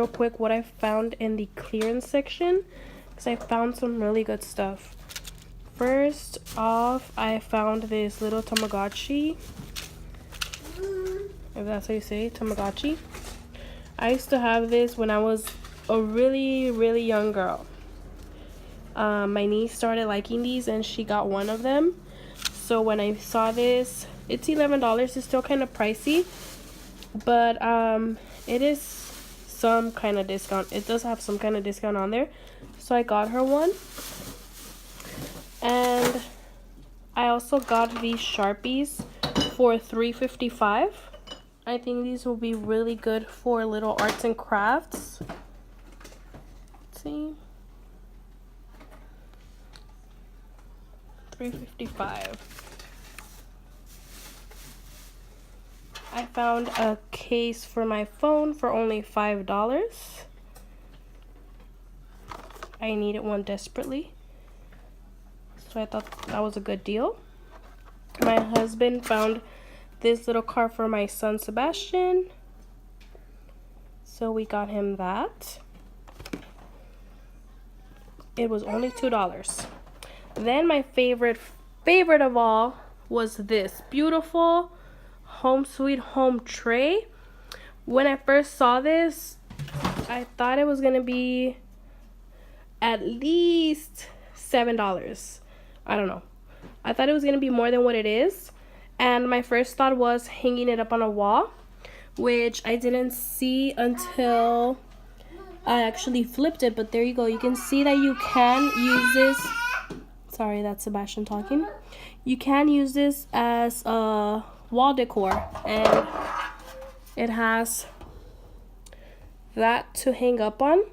real quick what I found in the clearance section, because I found some really good stuff. First off, I found this little Tamagotchi, if that's how you say it, Tamagotchi. I used to have this when I was a really young girl. My niece started liking these and she got one of them. So when I saw this, it's $11. It's still kind of pricey, but it is some kind of discount. It does have some kind of discount on there, so I got her one. And I also got these Sharpies for $3.55. I think these will be really good for little arts and crafts. Let's see, $3.55. I found a case for my phone for only $5. I needed one desperately, so I thought that was a good deal. My husband found this little car for my son Sebastian, so we got him that. It was only $2. Then my favorite of all was this beautiful Home Sweet Home tray. When I first saw this, I thought it was gonna be at least $7. I don't know. I thought it was gonna be more than what it is. And my first thought was hanging it up on a wall, which I didn't see until I actually flipped it. But there you go. You can see that you can use this. Sorry, that's Sebastian talking. You can use this as a wall decor, and it has that to hang up on.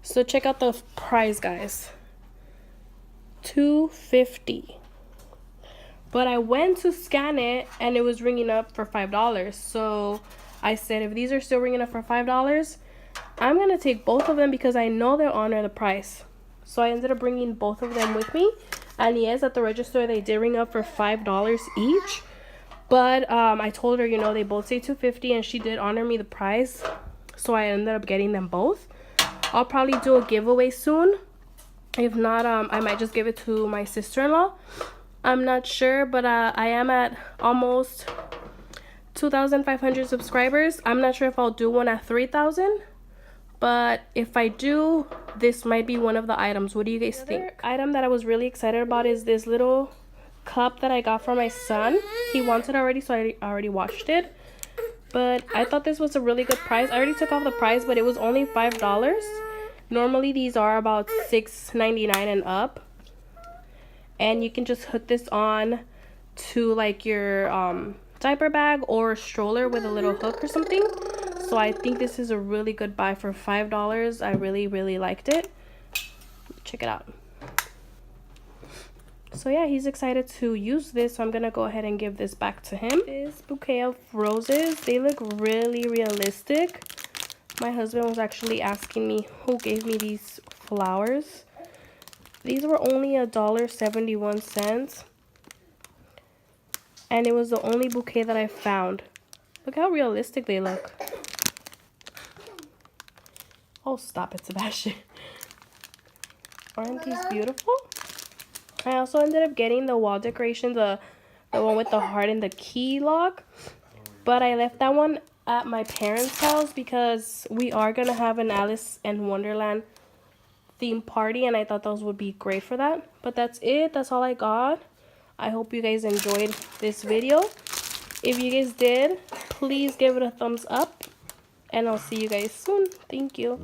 So check out the price, guys. $2.50. But I went to scan it and it was ringing up for $5. So I said, if these are still ringing up for $5, I'm gonna take both of them because I know they'll honor the price. So I ended up bringing both of them with me. And yes, at the register they did ring up for $5 each. But I told her, you know, they both say $2.50, and she did honor me the price. So I ended up getting them both. I'll probably do a giveaway soon. If not, I might just give it to my sister-in-law. I'm not sure, but I am at almost 2,500 subscribers. I'm not sure if I'll do one at 3,000, but if I do, this might be one of the items. What do you guys think? The other item that I was really excited about is this little cup that I got for my son. He wants it already, so I already watched it. But I thought this was a really good price. I already took off the price, but it was only $5. Normally these are about $6.99 and up. And you can just hook this on to like your diaper bag or stroller with a little hook or something. So I think this is a really good buy for $5. I really liked it. Check it out. So yeah, he's excited to use this, so I'm gonna go ahead and give this back to him. This bouquet of roses, they look really realistic. My husband was actually asking me who gave me these flowers. These were only $1.71, and it was the only bouquet that I found. Look how realistic they look. Oh, stop it, Sebastian. Aren't these beautiful? I also ended up getting the wall decoration, the one with the heart and the key lock. But I left that one at my parents' house because we are going to have an Alice in Wonderland theme party, and I thought those would be great for that. But that's it. That's all I got. I hope you guys enjoyed this video. If you guys did, please give it a thumbs up, and I'll see you guys soon. Thank you.